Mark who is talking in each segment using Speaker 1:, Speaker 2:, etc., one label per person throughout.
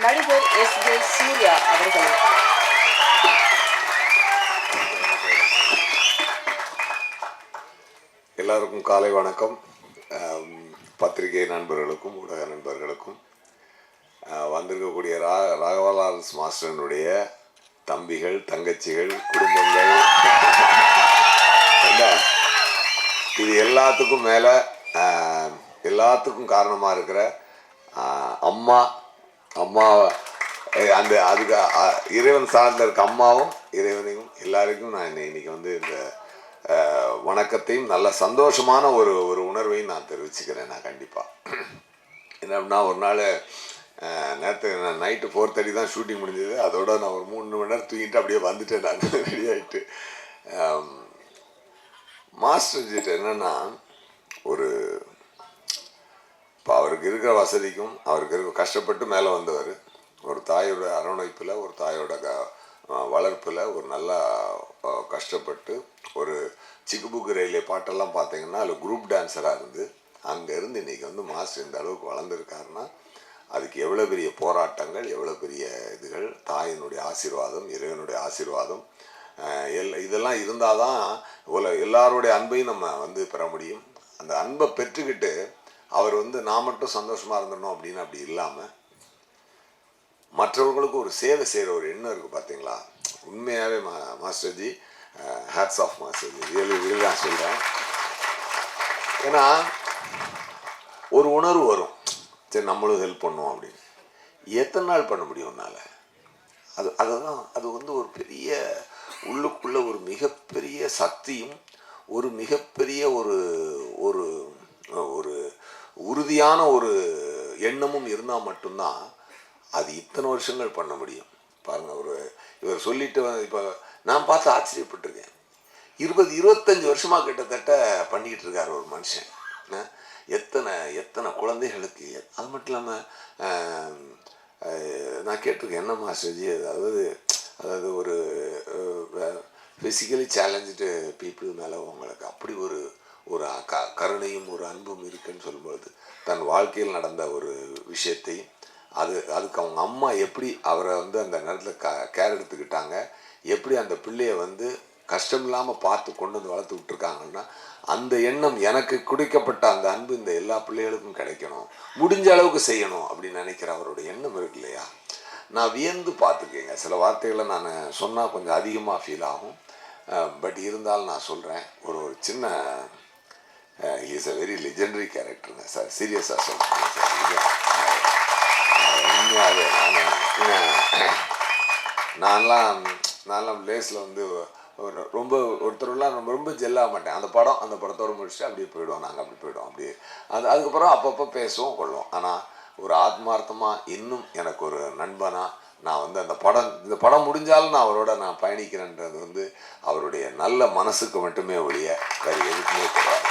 Speaker 1: நடிகர் எஸ்.ஜே. சூர்யா அவர்கள்.
Speaker 2: எல்லாருக்கும் காலை வணக்கம். பத்திரிகை நண்பர்களுக்கும் ஊடக நண்பர்களுக்கும் வந்திருக்கக்கூடிய ராகவலாரன்ஸ் மாஸ்டரனுடைய தம்பிகள், தங்கச்சிகள், குடும்பங்கள், இது எல்லாத்துக்கும் மேலே எல்லாத்துக்கும் காரணமாக இருக்கிற அம்மாவை அந்த அதுக்கு இறைவன் சார்ந்த இருக்க அம்மாவும் இறைவனையும் எல்லாருக்கும் நான் இன்னைக்கு வந்து இந்த வணக்கத்தையும் நல்ல சந்தோஷமான ஒரு உணர்வையும் நான் தெரிவிச்சுக்கிறேன். நான் கண்டிப்பாக என்னன்னா, ஒரு நாள் நேற்று நைட்டு 4:30 தான் ஷூட்டிங் முடிஞ்சது. அதோட நான் ஒரு 3 மணி நேரம் தூங்கிட்டு அப்படியே வந்துட்டேன். நான் ரெடி ஆகிட்டு மாஸ்டர்ஜிட்ட என்னென்னா, ஒரு இப்போ அவருக்கு இருக்கிற வசதிக்கும் அவருக்கு இருக்க கஷ்டப்பட்டு மேலே வந்தவர், ஒரு தாயோட அரவணைப்பில், ஒரு தாயோட வளர்ப்பில் ஒரு நல்லா கஷ்டப்பட்டு ஒரு சிக்குபுக்கு ரயிலே பாட்டெல்லாம் பார்த்தீங்கன்னா அதில் குரூப் டான்ஸராக இருந்து அங்கேருந்து இன்றைக்கி வந்து மாஸ்டர் இந்த அளவுக்கு வளர்ந்துருக்காருன்னா அதுக்கு எவ்வளோ பெரிய போராட்டங்கள், எவ்வளோ பெரிய இதுகள், தாயினுடைய ஆசீர்வாதம், இறைவனுடைய ஆசீர்வாதம் இதெல்லாம் இருந்தால் தான் எல்லாருடைய அன்பையும் நம்ம வந்து பெற முடியும். அந்த அன்பை பெற்றுக்கிட்டு அவர் வந்து நான் மட்டும் சந்தோஷமாக இருந்துடணும் அப்படின்னு அப்படி இல்லாமல் மற்றவர்களுக்கு ஒரு சேவை செய்கிற ஒரு எண்ணம் இருக்குது பார்த்தீங்களா. உண்மையாகவே மாஸ்டர்ஜி, ஹேட்ஸ் ஆஃப் மாஸ்டர்ஜி, ரியலி நான் சொல்கிறேன். ஏன்னா ஒரு உணர்வு வரும், சரி நம்மளும் ஹெல்ப் பண்ணுவோம் அப்படின்னு. எத்தனை நாள் பண்ண முடியும் உன்னால்? அதுதான் அது வந்து ஒரு பெரிய உள்ளுக்குள்ள ஒரு மிகப்பெரிய சக்தியும் ஒரு மிகப்பெரிய ஒரு ஒரு ஒரு உறுதியான ஒரு எண்ணமும் இருந்தால் மட்டும்தான் அது இத்தனை வருஷங்கள் பண்ண முடியும். பாருங்கள், இவர் சொல்லிட்டு இப்போ நான் பார்த்து ஆச்சரியப்பட்டிருக்கேன். 20-25 வருஷமாக கிட்டத்தட்ட பண்ணிக்கிட்டு இருக்கார் ஒரு மனுஷன். எத்தனை குழந்தைகளுக்கு. அது மட்டும் இல்லாமல் நான் கேட்டிருக்கேன், என்ன மாஸ்டர்ஜி, அதாவது ஒரு ஃபிசிக்கலி சேலஞ்சு பீப்புள் மேலே உங்களுக்கு அப்படி ஒரு கருணையும் ஒரு அன்பும் இருக்குன்னு சொல்லும்போது, தன் வாழ்க்கையில் நடந்த ஒரு விஷயத்தை அதுக்கு அவங்க அம்மா எப்படி அவரை வந்து அந்த நேரத்தில் கேர் எடுத்துக்கிட்டாங்க, எப்படி அந்த பிள்ளையை வந்து கஷ்டம் இல்லாமல் பார்த்து கொண்டு வந்து வளர்த்து விட்டுருக்காங்கன்னா, அந்த எண்ணம் எனக்கு குடிக்கப்பட்ட அந்த அன்பு இந்த எல்லா பிள்ளைகளுக்கும் கிடைக்கணும், முடிஞ்ச அளவுக்கு செய்யணும் அப்படின்னு நினைக்கிற அவருடைய எண்ணம் இருக்கு இல்லையா. நான் வியந்து பார்த்துக்கேங்க. சில வார்த்தைகளை நான் சொன்னால் கொஞ்சம் அதிகமாக ஃபீல் ஆகும். பட் இருந்தாலும் நான் சொல்கிறேன், ஒரு சின்ன இஸ் அ வெரி லெஜெண்டரி கேரக்டருங்க சார். சீரியஸாக சொல்கிறேன் சார். உண்மையாகவே நான்லாம் லேஸில் வந்து ரொம்ப ஒருத்தரெல்லாம் ரொம்ப ஜெல்லாக மாட்டேன். அந்த படத்தோடு முடிச்சுட்டு அப்படியே போயிடுவோம். நாங்கள் அப்படி போயிடுவோம். அப்படியே அதுக்கப்புறம் அப்பப்போ பேசுவோம் கொள்வோம். ஆனால் ஒரு ஆத்மார்த்தமாக இன்னும் எனக்கு ஒரு நண்பனாக நான் வந்து இந்த படம் முடிஞ்சாலும் நான் அவரோட நான் பயணிக்கிறேன்றது வந்து அவருடைய நல்ல மனசுக்கு மட்டுமே ஒழிய வேறு எதுக்குமே கிடையாது.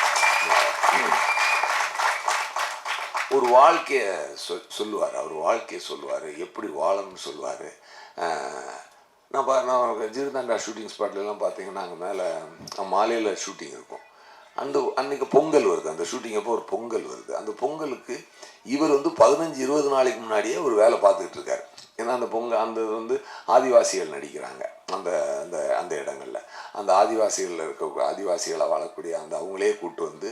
Speaker 2: ஒரு வாழ்க்கையை சொல்லுவார், அவர் வாழ்க்கையை சொல்லுவார், எப்படி வாழணும்னு சொல்லுவார். நான் ஜீர்தாண்டா ஷூட்டிங் ஸ்பாட்லாம் பார்த்தீங்கன்னா அங்கே மேலே மாலையில் ஷூட்டிங் இருக்கும். அன்றைக்கி பொங்கல் வருது, அந்த ஷூட்டிங் அப்போ ஒரு பொங்கல் வருது. அந்த பொங்கலுக்கு இவர் வந்து 15-20 நாளைக்கு முன்னாடியே ஒரு வேலை பார்த்துக்கிட்டு இருக்காரு. ஏன்னா அந்த வந்து ஆதிவாசிகள் நடிக்கிறாங்க அந்த அந்த அந்த இடங்களில். அந்த ஆதிவாசிகளை வாழக்கூடிய அவங்களே கூப்பிட்டு வந்து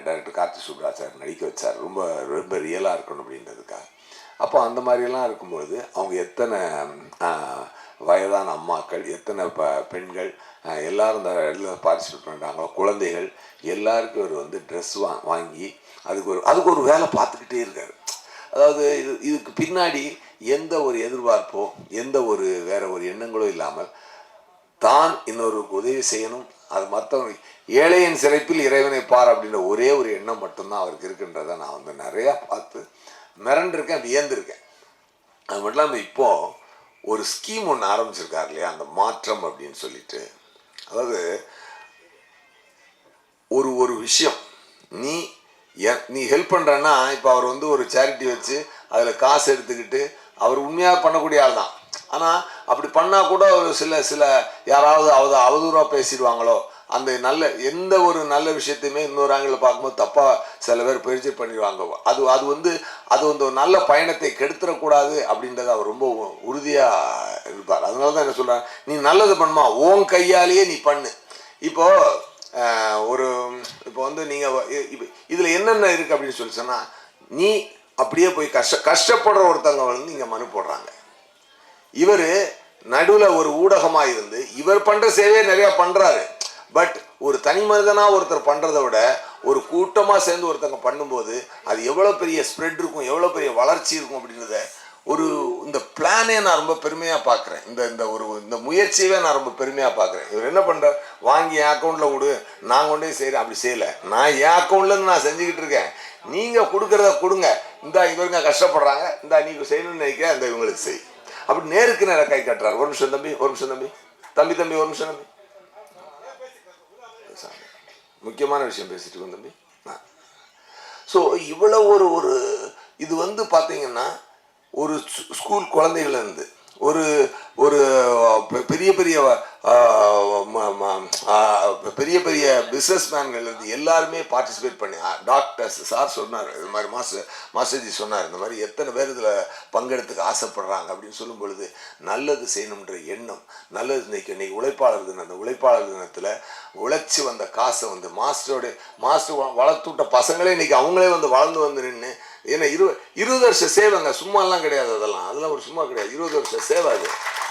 Speaker 2: டைரக்டர் கார்த்தி சுப்ராஜ் சார் நடிக்க வச்சார், ரொம்ப ரொம்ப ரியலாக இருக்கணும் அப்படின்றதுக்காக. அப்போ அந்த மாதிரிலாம் இருக்கும்பொழுது அவங்க எத்தனை வயதான அம்மாக்கள், எத்தனை பெண்கள் எல்லோரும் இந்த இடத்துல பார்ட்டிசிபேட் பண்ணுறாங்களோ, குழந்தைகள் எல்லாருக்கும் இவர் வந்து ட்ரெஸ் வாங்கி அதுக்கு ஒரு வேலை பார்த்துக்கிட்டே இருக்கார். அதாவது இதுக்கு பின்னாடி எந்த ஒரு எதிர்பார்ப்போ எந்த ஒரு வேற ஒரு எண்ணங்களோ இல்லாமல் தான் இன்னொருக்கு உதவி செய்யணும், அது மற்றவங்க ஏழையின் சிறைப்பில் இறைவனை பார் அப்படின்ற ஒரே ஒரு எண்ணம் மட்டும்தான் அவருக்கு இருக்குன்றதை நான் வந்து நிறையா பார்த்து மிரண்டிருக்கேன், வியந்திருக்கேன். அது மட்டும் இல்லாமல் இப்போது ஒரு ஸ்கீம் ஒன்று ஆரம்பிச்சிருக்காரு இல்லையா, அந்த மாற்றம் அப்படின்னு சொல்லிட்டு. அதாவது ஒரு விஷயம் நீ ஹெல்ப் பண்ணுறன்னா, இப்போ அவர் வந்து ஒரு சேரிட்டி வச்சு அதில் காசு எடுத்துக்கிட்டு அவர் உண்மையாக பண்ணக்கூடிய ஆள் தான். ஆனால் அப்படி பண்ணால் கூட ஒரு சில யாராவது அவதூறாக பேசிடுவாங்களோ அந்த எந்த ஒரு நல்ல விஷயத்தையுமே இன்னொரு ஆங்கில பார்க்கும்போது தப்பாக சில பேர் பயிற்சி பண்ணிடுவாங்க. அது வந்து ஒரு நல்ல பயணத்தை கெடுத்துடக்கூடாது அப்படின்றத அவர் ரொம்ப உறுதியாக இருப்பார். அதனால தான் என்ன சொல்கிறார், நீ நல்லது பண்ணுமா உன் கையாலேயே நீ பண்ணு. இப்போ வந்து நீங்கள் இதில் என்னென்ன இருக்குது அப்படின்னு சொல்லி சொன்னால், நீ அப்படியே போய் கஷ்டப்படுற ஒருத்தவங்க வந்து இங்கே மனு போடுறாங்க. இவர் நடுவில் ஒரு ஊடகமாக இருந்து இவர் பண்ணுற சேவையை நிறையா பண்ணுறாரு. பட் ஒரு தனி மனிதனாக ஒருத்தர் பண்ணுறதை விட ஒரு கூட்டமாக சேர்ந்து ஒருத்தங்க பண்ணும்போது அது எவ்வளோ பெரிய ஸ்ப்ரெட் இருக்கும், எவ்வளோ பெரிய வளர்ச்சி இருக்கும் அப்படின்றத இந்த பிளானே நான் ரொம்ப பெருமையாக பார்க்குறேன். இந்த முயற்சியவே நான் ரொம்ப பெருமையாக பார்க்குறேன். இவர் என்ன பண்ணுறார், வாங்கி என் அக்கௌண்ட்டில் கொடு, நான் கொண்டே செய்கிறேன். அப்படி செய்யலை, நான் என் அக்கௌண்ட்லேருந்து நான் செஞ்சுக்கிட்டு இருக்கேன். நீங்கள் கொடுக்குறத கொடுங்க, இந்தா இவருங்க கஷ்டப்படுறாங்க, இந்தா நீங்கள் செய்யணும்னு நினைக்கிறேன், அந்த இவங்களுக்கு செய். அப்படி நேருக்கு நேரம் கை கட்டுறாரு. ஒரு நிமிஷம் தம்பி, ஒரு நிமிஷம் தம்பி, தம்பி ஒரு நிமிஷம் தம்பி, முக்கியமான விஷயம் பேசிட்டு இருக்கோம் தம்பி. ஸோ இவ்வளோ ஒரு இது வந்து பார்த்தீங்கன்னா ஒரு ஸ்கூல் குழந்தைகள்லேருந்து ஒரு ஒரு பெரிய பெரிய பெரிய பெரிய பிஸ்னஸ் மேன்கள்லேருந்து எல்லாருமே பார்ட்டிசிபேட் பண்ணி, டாக்டர்ஸ் சார் சொன்னார், இது மாதிரி மாஸ்டர்ஜி சொன்னார், இந்த மாதிரி எத்தனை பேர் இதில் பங்கெடுத்துக்க ஆசைப்படுறாங்க அப்படின்னு சொல்லும் பொழுது நல்லது செய்யணுன்ற எண்ணம், நல்லது இன்னைக்கு உழைப்பாளர் தினம், அந்த உழைப்பாளர் தினத்தில் உழைச்சி வந்த காசை வந்து மாஸ்டர் வளர்த்து விட்ட பசங்களே இன்னைக்கு அவங்களே வந்து வளர்ந்து வந்து நின்று, ஏன்னா 20 வருஷம் சேவைங்க, சும்மாலாம் கிடையாது, அதெல்லாம் ஒரு சும்மா கிடையாது, 20 வருஷம் சேவை.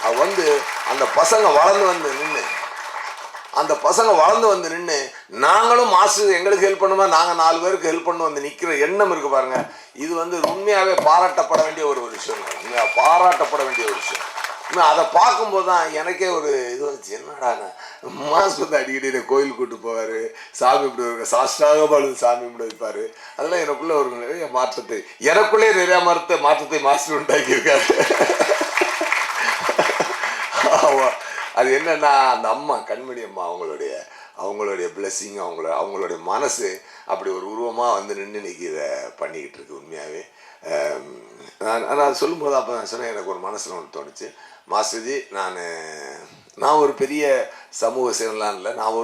Speaker 2: அது வந்து அந்த பசங்க வளர்ந்து வந்து நின்று நாங்களும் மாஸ்டர் எங்களுக்கு ஹெல்ப் பண்ணுமா, நாங்கள் 4 பேருக்கு ஹெல்ப் பண்ண வந்து நிற்கிற எண்ணம் இருக்கு பாருங்க. இது வந்து உண்மையாகவே பாராட்டப்பட வேண்டிய ஒரு விஷயம், பாராட்டப்பட வேண்டிய ஒரு விஷயம். அதை பார்க்கும்போது தான் எனக்கே ஒரு இது வந்துச்சு, என்னடாங்க மாஸ்டர் வந்து அடிக்கடி கோயில் கூட்டு போவார், சாமி கும்பிடுவார், சாஷ்டாக பழுது சாமி கும்பிட வைப்பார். அதெல்லாம் எனக்குள்ளே ஒரு நிறைய மாற்றத்தை, எனக்குள்ளே நிறையா மாற்றத்தை மாஸ்டர் உண்டாக்கியிருக்காரு. அது என்னன்னா, அந்த அம்மா கண்மணி அம்மா அவங்களுடைய பிளெஸ்ஸிங், அவங்களுடைய மனசு அப்படி ஒரு உருவமாக வந்து நின்று இன்னைக்கு இதை பண்ணிக்கிட்டு இருக்கு. உண்மையாகவே நான் சொல்லும்போது அப்போ நான் சொன்னேன், எனக்கு ஒரு மனசில் ஒன்று தோணுச்சு, மாஸ்டர்ஜி நான் ஒரு பெரிய சமூக சேவலாம் இல்லை, நான்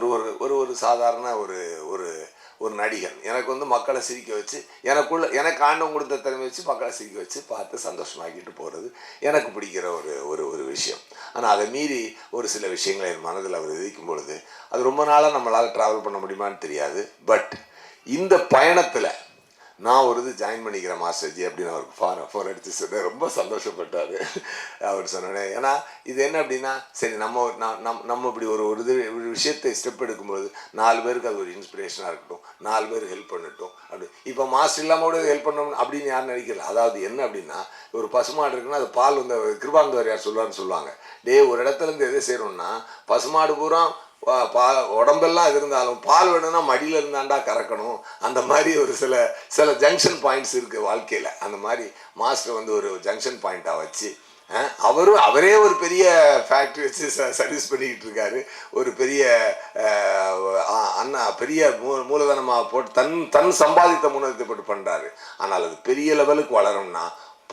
Speaker 2: ஒரு சாதாரண ஒரு நடிகன். எனக்கு வந்து மக்களை சிரிக்க வச்சு, எனக்கு ஆண்டவன் கொடுத்த திறமை வச்சு மக்களை சிரிக்க வச்சு பார்த்து சந்தோஷமாக்கிட்டு போகிறது எனக்கு பிடிக்கிற ஒரு விஷயம். ஆனால் அதை மீறி ஒரு சில விஷயங்களை என் மனதில் அவர் விதிக்கும் பொழுது அது ரொம்ப நாளாக நம்மளால் ட்ராவல் பண்ண முடியுமான்னு தெரியாது. பட் இந்த பயணத்தில் நான் ஒரு இது ஜாயின் பண்ணிக்கிறேன் மாஸ்டர்ஜி அப்படின்னு அவருக்கு ஃபோன் அடித்து சொன்னேன். ரொம்ப சந்தோஷப்பட்டார் அவர் சொன்னேன். ஏன்னா இது என்ன அப்படின்னா, சரி நம்ம இப்படி ஒரு விஷயத்தை ஸ்டெப் எடுக்கும்போது 4 பேருக்கு அது ஒரு இன்ஸ்பிரேஷனாக இருக்கட்டும், 4 பேருக்கு ஹெல்ப் பண்ணட்டும். அப்படி இப்போ மாஸ்டர் இல்லாமல் கூட ஹெல்ப் பண்ணணும் அப்படின்னு யாரும் நினைக்கல. அதாவது என்ன அப்படின்னா, ஒரு பசுமாடு இருக்குன்னா அது பால் வந்து கிருபானந்தவர் யார் சொல்லுவாங்க, ஒரு இடத்துலேருந்து எதை செய்யணும்னா பசுமாடு பூரா உடம்பெல்லாம் இது இருந்தாலும் பால் வேணும்னா மடியில் இருந்தாண்டா கறக்கணும். அந்த மாதிரி ஒரு சில ஜங்ஷன் பாயிண்ட்ஸ் இருக்குது வாழ்க்கையில். அந்த மாதிரி மாஸ்டர் வந்து ஒரு ஜங்ஷன் பாயிண்ட்டாக வச்சு அவரே ஒரு பெரிய ஃபேக்ட்ரி வச்சு சர்வீஸ் பண்ணிக்கிட்டு இருக்காரு. ஒரு பெரிய பெரிய மூலதனமாக போட்டு தன் சம்பாதித்த மூலதனத்தை போட்டு பண்ணுறாரு. ஆனால் அது பெரிய லெவலுக்கு வளரும்னா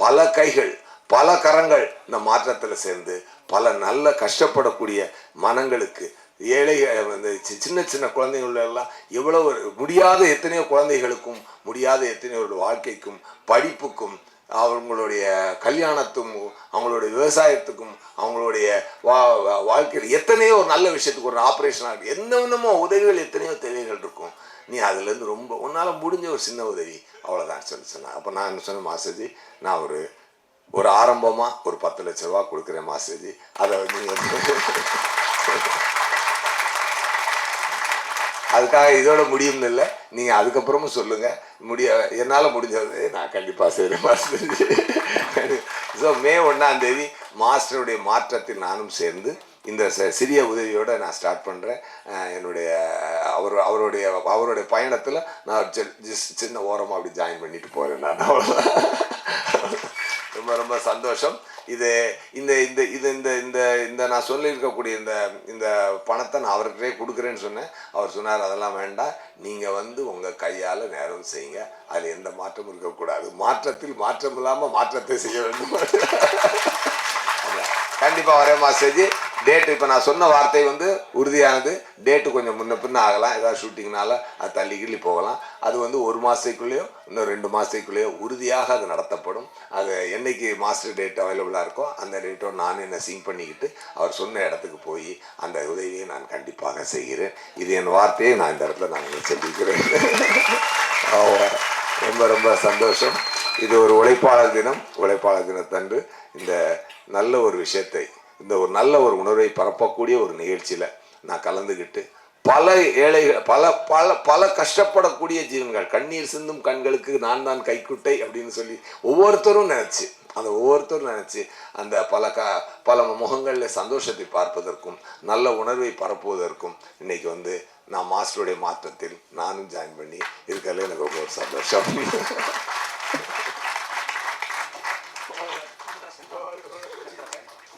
Speaker 2: பல கைகள் பல கரங்கள் இந்த மாற்றத்தில் சேர்ந்து பல நல்ல கஷ்டப்படக்கூடிய மனங்களுக்கு, ஏழை வந்து சின்ன சின்ன குழந்தைகளெல்லாம் எவ்வளோ முடியாத எத்தனையோ குழந்தைகளுக்கும் முடியாத எத்தனையோ வாழ்க்கைக்கும் படிப்புக்கும் அவங்களுடைய கல்யாணத்துக்கும் அவங்களுடைய விவசாயத்துக்கும் அவங்களுடைய வாழ்க்கையில் எத்தனையோ ஒரு நல்ல விஷயத்துக்கு ஒரு ஆப்ரேஷனாக இருக்குது, என்னென்னமோ உதவிகள் எத்தனையோ தேவைகள் இருக்கும். நீ அதுலேருந்து ரொம்ப உன்னால் முடிஞ்ச ஒரு சின்ன உதவி அவ்வளோதான் சொன்னேன். அப்போ நான் என்ன சொன்னேன், மாஸ்டர்ஜி நான் ஒரு ஆரம்பமாக ஒரு 10 லட்ச ரூபா கொடுக்குறேன் மாஸ்டர்ஜி, அதை நீங்கள் அதுக்காக இதோட முடியும்னு இல்லை, நீங்கள் அதுக்கப்புறமும் சொல்லுங்கள், என்னால் முடிஞ்சது நான் கண்டிப்பாக செய்கிறேன் மாஸ்டர்ஜி. ஸோ May 1 மாஸ்டருடைய மாற்றத்தில் நானும் சேர்ந்து இந்த சிறிய உதவியோடு நான் ஸ்டார்ட் பண்ணுறேன். என்னுடைய அவருடைய பயணத்தில் நான் சின்ன ஓரமாக அப்படி ஜாயின் பண்ணிட்டு போகிறேன் நான். அவ்வளோதான். ரொம்ப ரொம்ப சந்தோஷம். இது இந்த இந்த இது இந்த இந்த இந்த நான் சொல்லியிருக்கக்கூடிய இந்த பணத்தை நான் அவர்கிட்டே கொடுக்குறேன்னு சொன்னேன். அவர் சொன்னார், அதெல்லாம் வேண்டாம், நீங்கள் வந்து உங்கள் கையால் நேரம் செய்யுங்க, அதில் எந்த மாற்றமும் இருக்கக்கூடாது, மாற்றத்தில் மாற்றம் இல்லாமல் மாற்றத்தை செய்ய வேண்டும். கண்டிப்பாக வரேன் மாஸ்டர்ஜி. டேட்டு இப்போ நான் சொன்ன வார்த்தை வந்து உறுதியானது. டேட்டு கொஞ்சம் முன்ன பின்ன ஆகலாம், ஏதாவது ஷூட்டிங்னால அது தள்ளி கிள்ளி போகலாம். அது வந்து 1 மாதத்துக்குள்ளேயோ இன்னும் 2 மாதத்துக்குள்ளேயோ உறுதியாக அது நடத்தப்படும். அது என்னைக்கு மாஸ்டர் டேட் அவைலபிளாக இருக்கோ அந்த டேட்டோ நான் என்ன சிங்க் பண்ணிக்கிட்டு அவர் சொன்ன இடத்துக்கு போய் அந்த உதவியை நான் கண்டிப்பாக செய்கிறேன். இது என் வார்த்தையை நான் இந்த இடத்துல நான் சொல்லிக்கிறேன். ரொம்ப ரொம்ப சந்தோஷம். இது ஒரு உழைப்பாளர் தினம். உழைப்பாளர் தினத்தன்று இந்த நல்ல ஒரு விஷயத்தை, இந்த ஒரு நல்ல ஒரு உணர்வை பரப்பக்கூடிய ஒரு நிகழ்ச்சியில் நான் கலந்துக்கிட்டு பல ஏழைகள், பல பல பல கஷ்டப்படக்கூடிய ஜீவன்கள், கண்ணீர் சிந்தும் கண்களுக்கு நான் தான் கைக்குட்டை அப்படின்னு சொல்லி ஒவ்வொருத்தரும் நினச்சி, அந்த ஒவ்வொருத்தரும் நினச்சி அந்த பல முகங்களில் சந்தோஷத்தை பார்ப்பதற்கும் நல்ல உணர்வை பரப்புவதற்கும் இன்னைக்கு வந்து நான் மாஸ்டருடைய மாற்றத்தில் நானும் ஜாயின் பண்ணி இருக்கிறதுல எனக்கு ரொம்ப ஒரு சந்தோஷம்.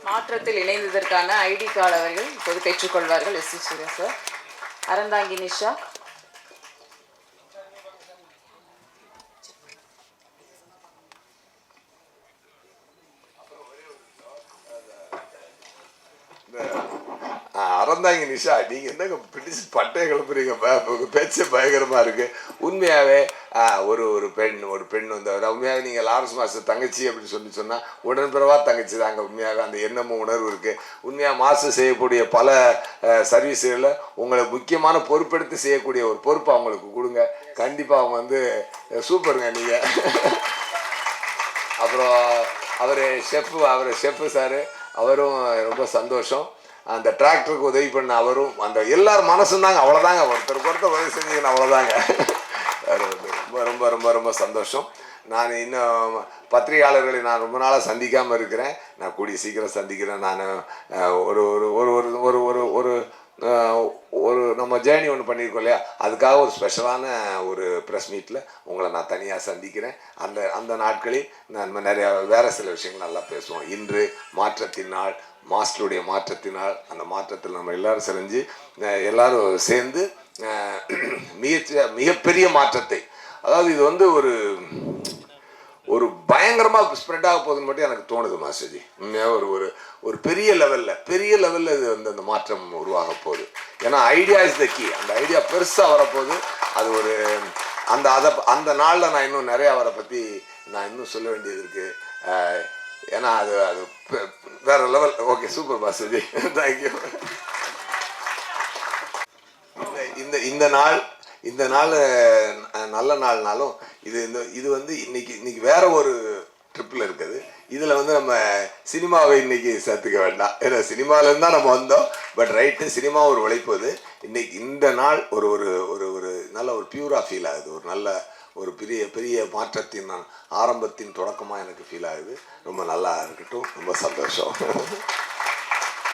Speaker 1: மாற்றத்தில் இணைந்ததற்கான ஐடி கார்டு அவர்கள் இப்போது பெற்றுக்கொள்வார்கள். S C Surya sir. Aranthangi Nisha.
Speaker 2: Aranthangi Nisha, நீங்கள் என்னங்க பிடிச்சி பட்டையை கிளப்புறீங்க, பேச்சு பயங்கரமாக இருக்குது. உண்மையாகவே ஒரு பெண் வந்து உண்மையாக நீங்கள் லாரன்ஸ் மாஸ்டர் தங்கச்சி அப்படின்னு சொன்னால் உடன்பிறவா தங்கச்சி தாங்க. உண்மையாக அந்த எண்ணமும் உணர்வு இருக்குது. உண்மையாக மாஸ்டர் செய்யக்கூடிய பல சர்வீஸுகளில் உங்களை முக்கியமான பொறுப்பெடுத்து செய்யக்கூடிய ஒரு பொறுப்பு அவங்களுக்கு கொடுங்க. கண்டிப்பாக அவங்க வந்து சூப்பருங்க நீங்கள். அப்புறம் அவர் ஷெஃப்பு சார், அவரும் ரொம்ப சந்தோஷம். அந்த டிராக்டருக்கு உதவி பண்ண அவரும், அந்த எல்லார் மனசும் தாங்க, அவ்வளோதாங்க. ஒருத்தருக்கு உதவி செஞ்சீங்கன்னு அவ்வளோதாங்க. ரொம்ப ரொம்ப ரொம்ப ரொம்ப சந்தோஷம். நான் இன்னும் பத்திரிகையாளர்களை நான் ரொம்ப நாளாக சந்திக்காமல் இருக்கிறேன். நான் கூடிய சீக்கிரம் சந்திக்கிறேன். நான் ஒரு ஒரு ஒரு ஒரு ஒரு ஒரு ஒரு நம்ம ஜேர்னி ஒன்று பண்ணியிருக்கோம் இல்லையா, அதுக்காக ஒரு ஸ்பெஷலான ஒரு ப்ரெஸ் மீட்டில் உங்களை நான் தனியாக சந்திக்கிறேன். அந்த நாட்களில் நம்ம நிறையா வேறு சில விஷயங்கள் நல்லா பேசுவோம். இன்று மாற்றத்தின் நாள், மாஸ்டருடைய மாற்றத்தினால், அந்த மாற்றத்தில் நம்ம எல்லோரும் செஞ்சு எல்லோரும் சேர்ந்து மிகப்பெரிய மாற்றத்தை, அதாவது இது வந்து ஒரு பயங்கரமாக ஸ்ப்ரெட் ஆக போகுதுன்னு மட்டும் எனக்கு தோணுது மாஸ்டர்ஜி. உண்மையாக ஒரு பெரிய லெவலில் இது வந்து அந்த மாற்றம் உருவாக போகுது. ஏன்னா ஐடியா இஸ் த கீ. அந்த ஐடியா பெருசாக வரப்போகுது. அது ஒரு அந்த நாளில் நான் இன்னும் நிறையா அவரை பற்றி நான் இன்னும் சொல்ல வேண்டியது இருக்குது. ஏன்னா அது வேற லெவல். ஓகே, சூப்பர் மாஸ்டர்ஜி, தேங்க்யூ. இந்த நாள் நல்ல நாள்னாலும் இது வந்து இன்னைக்கு வேற ஒரு ட்ரிப்பில் இருக்குது. இதில் வந்து நம்ம சினிமாவை இன்னைக்கு சேர்த்துக்க வேண்டாம். ஏன்னா சினிமாவிலேருந்து தான் நம்ம வந்தோம். பட் ரைட்டு, சினிமா ஒரு உழைப்பு. அது இன்னைக்கு இந்த நாள் ஒரு ஒரு ஒரு நல்ல ஒரு பியூராக ஃபீல் ஆகுது. ஒரு நல்ல ஒரு பெரிய மாற்றத்தின் ஆரம்பத்தின் தொடக்கமாக எனக்கு ஃபீல் ஆகுது. ரொம்ப நல்லா இருக்கட்டும். ரொம்ப சந்தோஷம்.